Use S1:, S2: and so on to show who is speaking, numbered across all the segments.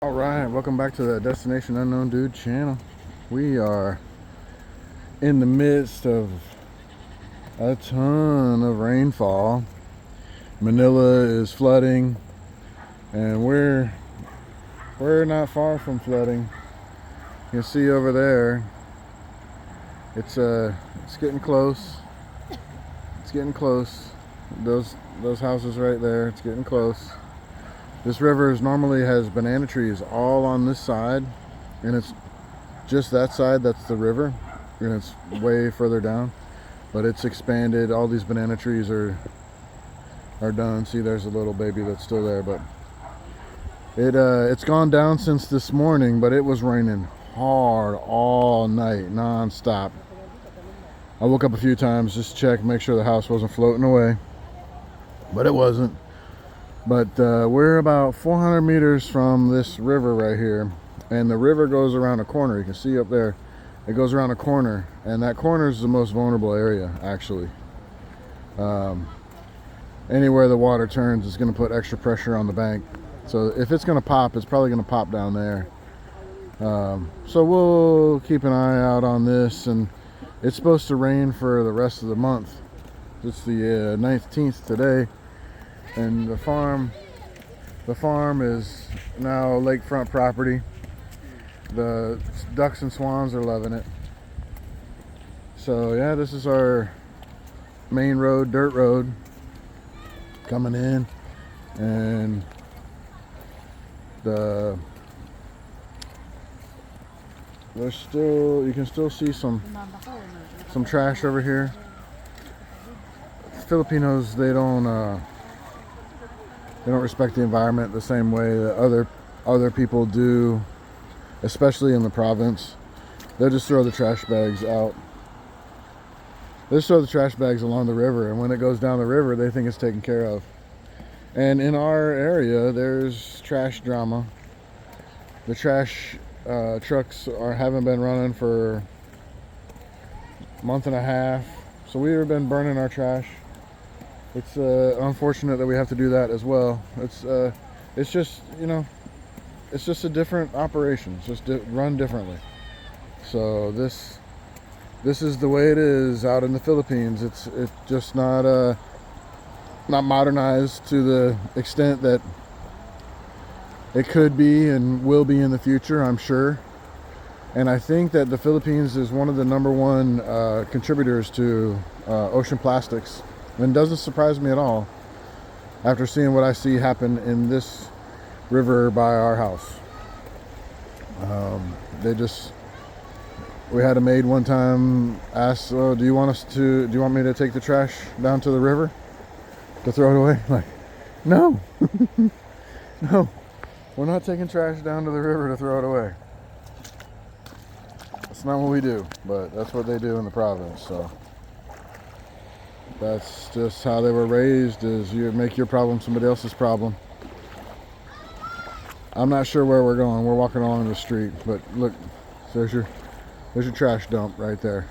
S1: All right, welcome back to the Destination Unknown Dude channel. We are in the midst of a ton of rainfall. Manila is flooding, and we're not far from flooding. You can see over there, it's getting close. It's getting close. Those houses right there, it's getting close. This river normally has banana trees all on this side, and it's just that side that's the river, and it's way further down, but it's expanded. All these banana trees are done. See, there's a little baby that's still there, but it's gone down since this morning, but it was raining hard all night, non-stop. I woke up a few times just to check, make sure the house wasn't floating away, but it wasn't. But we're about 400 meters from this river right here, and the river goes around a corner. You can see up there, it goes around a corner, and that corner is the most vulnerable area, actually. Anywhere the water turns is going to put extra pressure on the bank. So if it's going to pop, it's probably going to pop down there. So we'll keep an eye out on this, and it's supposed to rain for the rest of the month. It's the 19th today. And the farm is now lakefront property. The ducks and swans are loving it. So yeah, this is our main road, dirt road, coming in, and you can still see some trash over here. Filipinos, they don't respect the environment the same way that other people do, especially in the province. They'll just throw the trash bags out. They just throw the trash bags along the river, and when it goes down the river, they think it's taken care of. And in our area, there's trash drama. The trash trucks haven't been running for a month and a half, so we've been burning our trash. It's unfortunate that we have to do that as well. It's just, it's just a different operation. It's just run differently. So this is the way it is out in the Philippines. It's just not modernized to the extent that it could be and will be in the future, I'm sure. And I think that the Philippines is one of the #1 contributors to ocean plastics. And it doesn't surprise me at all after seeing what I see happen in this river by our house. We had a maid one time ask, "Oh, do you want me to take the trash down to the river to throw it away?" Like, no, no, we're not taking trash down to the river to throw it away. That's not what we do, but that's what they do in the province. So that's just how they were raised, is you make your problem somebody else's problem. I'm not sure where we're going. We're walking along the street, but look, there's your trash dump right there.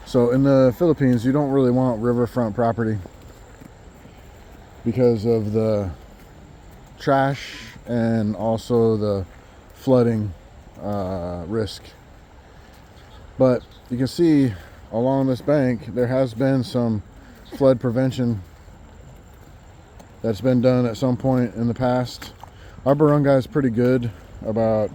S1: So in the Philippines, you don't really want riverfront property because of the trash and also the flooding risk. But you can see along this bank, there has been some flood prevention that's been done at some point in the past. Our barangay is pretty good about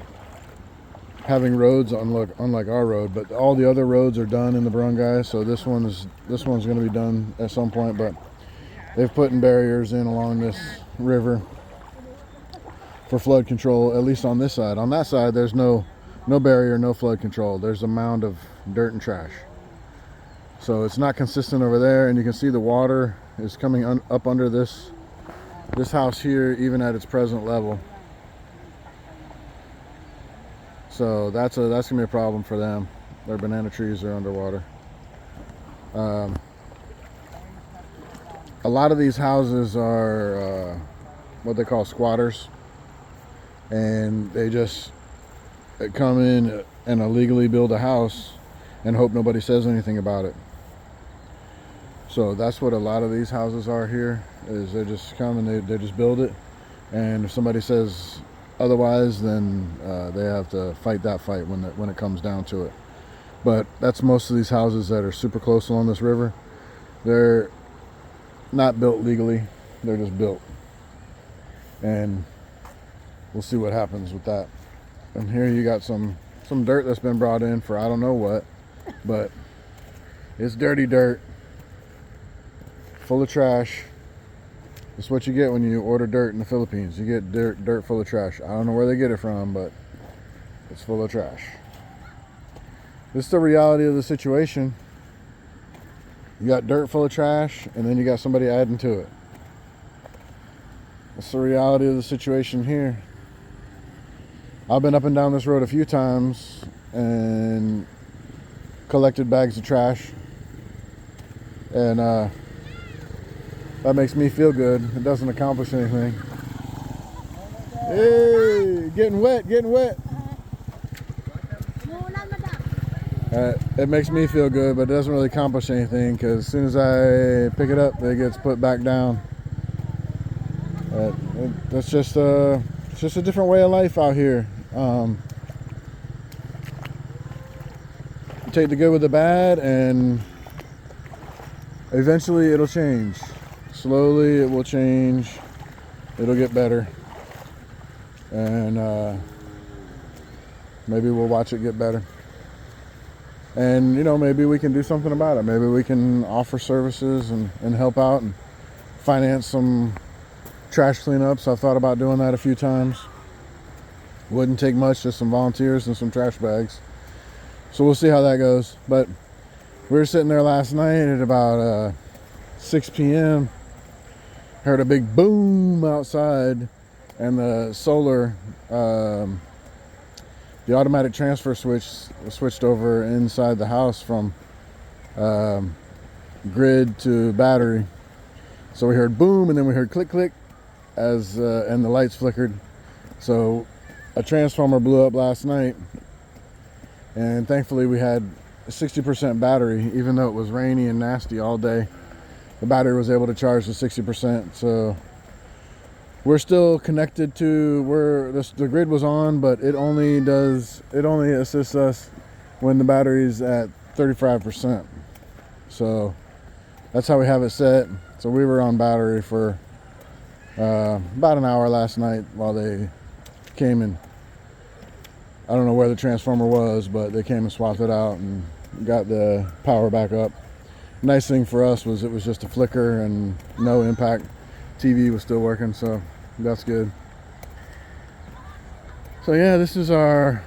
S1: having roads, unlike our road, but all the other roads are done in the barangay. So this one's going to be done at some point, but they've put in barriers in along this river for flood control, at least on this side. On that side, there's no barrier, no flood control. There's a mound of dirt and trash. So it's not consistent over there, and you can see the water is coming up under this house here, even at its present level. So that's gonna be a problem for them. Their banana trees are underwater. A lot of these houses are what they call squatters, and they just come in and illegally build a house and hope nobody says anything about it. So that's what a lot of these houses are here, is they just come and they just build it, and if somebody says Otherwise, then they have to fight that fight when it comes down to it. But that's most of these houses that are super close along this river. They're not built legally. They're just built. And we'll see what happens with that. And here you got some dirt that's been brought in for I don't know what, but it's dirty dirt, full of trash. That's what you get when you order dirt in the Philippines. You get dirt full of trash. I don't know where they get it from, but it's full of trash. This is the reality of the situation. You got dirt full of trash, and then you got somebody adding to it. That's the reality of the situation here. I've been up and down this road a few times and collected bags of trash, and that makes me feel good. It doesn't accomplish anything. Hey, getting wet. It makes me feel good, but it doesn't really accomplish anything because as soon as I pick it up, it gets put back down. That's just a different way of life out here. Take the good with the bad, and eventually it'll change. Slowly it will change. It'll get better, and maybe we'll watch it get better. And maybe we can do something about it. Maybe we can offer services and help out and finance some trash cleanups. I've thought about doing that a few times. Wouldn't take much, just some volunteers and some trash bags. So we'll see how that goes. But we were sitting there last night at about 6 p.m. Heard a big boom outside, and the solar, the automatic transfer switch switched over inside the house from grid to battery. So we heard boom, and then we heard click click as and the lights flickered. So a transformer blew up last night, and thankfully we had a 60% battery. Even though it was rainy and nasty all day, the battery was able to charge to 60%. So we're still connected to the grid was on, but it only assists us when the battery's at 35%. So that's how we have it set. So we were on battery for about an hour last night while they came and I don't know where the transformer was, but they came and swapped it out and got the power back up. Nice thing for us was it was just a flicker and no impact. TV was still working, so that's good. So yeah, this is our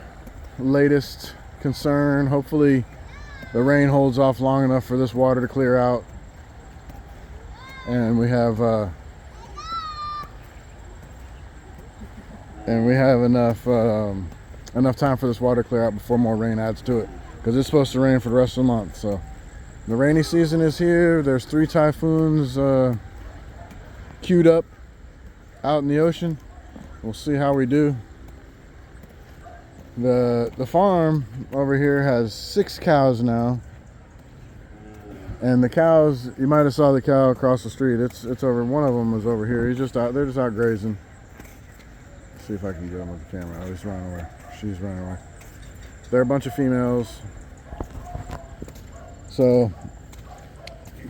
S1: latest concern. Hopefully the rain holds off long enough for this water to clear out, and we have enough time for this water to clear out before more rain adds to it, because it's supposed to rain for the rest of the month. So the rainy season is here. There's 3 typhoons queued up out in the ocean. We'll see how we do. The farm over here has 6 cows now, and the cows, you might have saw the cow across the street. It's over. One of them is over here. They're just out grazing. Let's see if I can get him with the camera. Oh, he's running away. She's running away. They're a bunch of females. So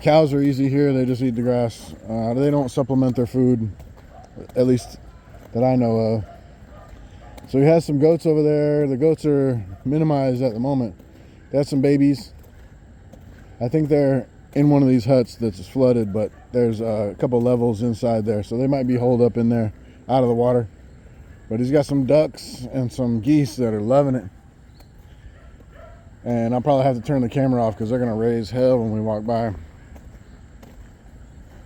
S1: cows are easy here. They just eat the grass. They don't supplement their food, at least that I know of. So he has some goats over there. The goats are minimized at the moment. They have some babies. I think they're in one of these huts that's flooded, but there's a couple levels inside there, so they might be holed up in there out of the water. But he's got some ducks and some geese that are loving it. And I'll probably have to turn the camera off because they're going to raise hell when we walk by.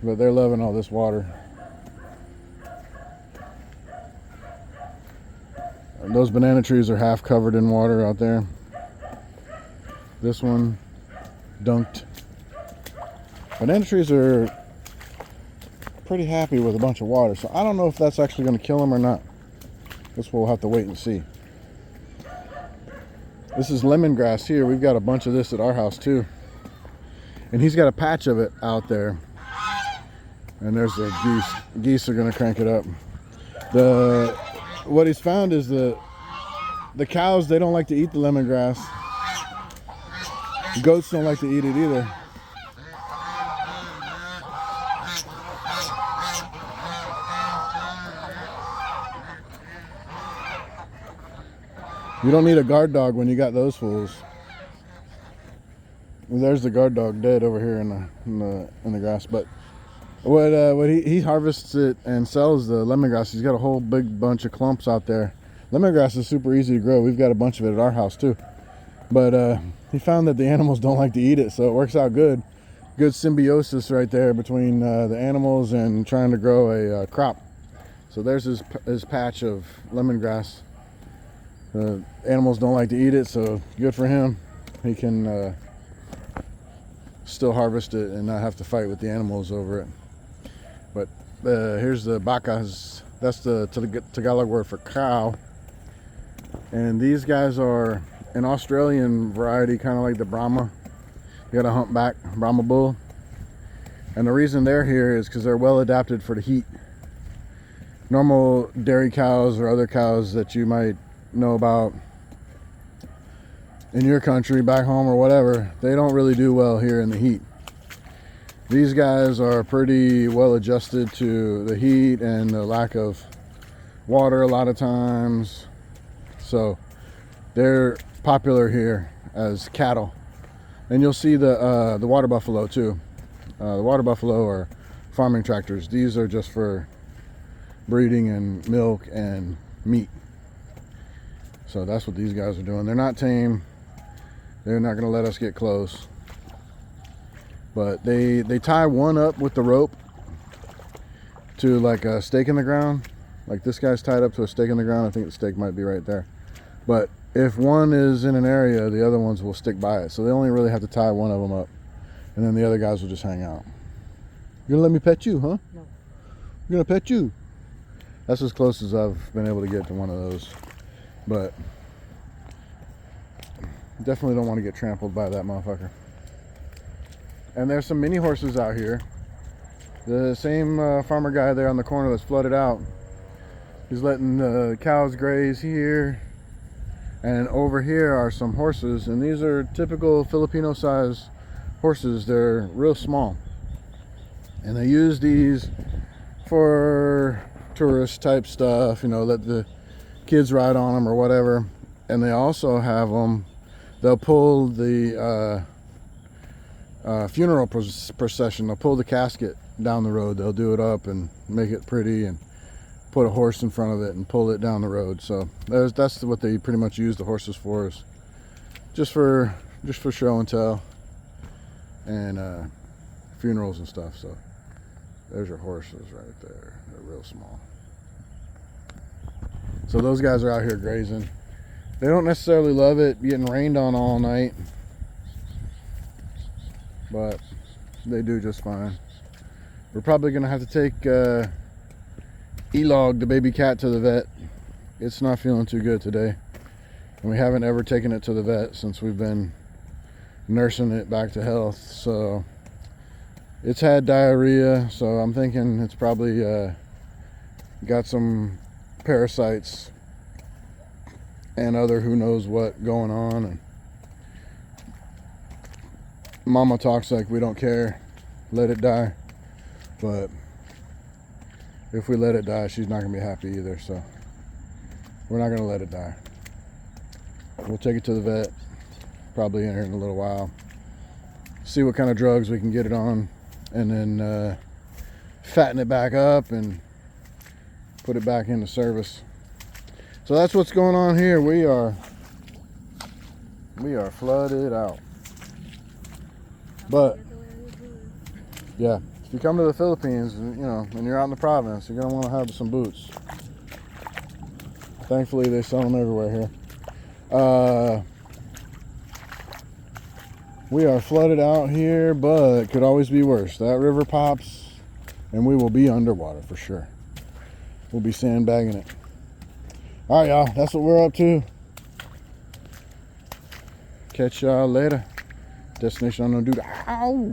S1: But they're loving all this water. And those banana trees are half covered in water out there. This one dunked. Banana trees are pretty happy with a bunch of water, so I don't know if that's actually going to kill them or not. Guess we'll have to wait and see. This is lemongrass here. We've got a bunch of this at our house too. And he's got a patch of it out there. And there's the geese. Geese are going to crank it up. The what he's found is the cows, they don't like to eat the lemongrass. Goats don't like to eat it either. You don't need a guard dog when you got those fools. There's the guard dog dead over here in the grass. But what he harvests it and sells the lemongrass. He's got a whole big bunch of clumps out there. Lemongrass is super easy to grow. We've got a bunch of it at our house too. But he found that the animals don't like to eat it, so it works out good. Good symbiosis right there between the animals and trying to grow a crop. So there's his patch of lemongrass. The animals don't like to eat it, so good for him. He can still harvest it and not have to fight with the animals over it. But here's the vacas. That's the Tagalog word for cow. And these guys are an Australian variety, kind of like the Brahma. You got a humpback Brahma bull. And the reason they're here is because they're well adapted for the heat. Normal dairy cows or other cows that you might know about in your country, back home or whatever, they don't really do well here in the heat. These guys are pretty well adjusted to the heat and the lack of water a lot of times. So they're popular here as cattle. And you'll see the water buffalo too. The water buffalo are farming tractors. These are just for breeding and milk and meat. So that's what these guys are doing. They're not tame. They're not going to let us get close. But they tie one up with the rope to like a stake in the ground. Like this guy's tied up to a stake in the ground. I think the stake might be right there. But if one is in an area, the other ones will stick by it. So they only really have to tie one of them up. And then the other guys will just hang out. You're going to let me pet you, huh? No. You're going to pet you. That's as close as I've been able to get to one of those. But definitely don't want to get trampled by that motherfucker. And there's some mini horses out here. The same farmer guy there on the corner that's flooded out. He's letting the cows graze here. And over here are some horses. And these are typical Filipino size horses. They're real small. And they use these for tourist type stuff. You know, let the kids ride on them or whatever. And they also have them, they'll pull the funeral procession. They'll pull the casket down the road. They'll do it up and make it pretty and put a horse in front of it and pull it down the road. So that's what they pretty much use the horses for, is just for show and tell and funerals and stuff. So there's your horses right there. They're real small. So those guys are out here grazing. They don't necessarily love it getting rained on all night, but they do just fine. We're probably gonna have to take Elog, the baby cat, to the vet. It's not feeling too good today, and we haven't ever taken it to the vet since we've been nursing it back to health. So it's had diarrhea, so I'm thinking it's probably got some parasites and other who knows what going on. And mama talks like we don't care, let it die. But if we let it die, she's not gonna be happy either. So we're not gonna let it die. We'll take it to the vet probably in here in a little while, see what kind of drugs we can get it on, and then fatten it back up and put it back into service. So that's what's going on here. We are flooded out. But yeah, if you come to the Philippines, you know, and you're out in the province, you're gonna want to have some boots. Thankfully, they sell them everywhere here. We are flooded out here, but it could always be worse. That river pops, and we will be underwater for sure. We'll be sandbagging it. All right, y'all, that's what we're up to. Catch y'all later. Destination Unknown Dude. Ow!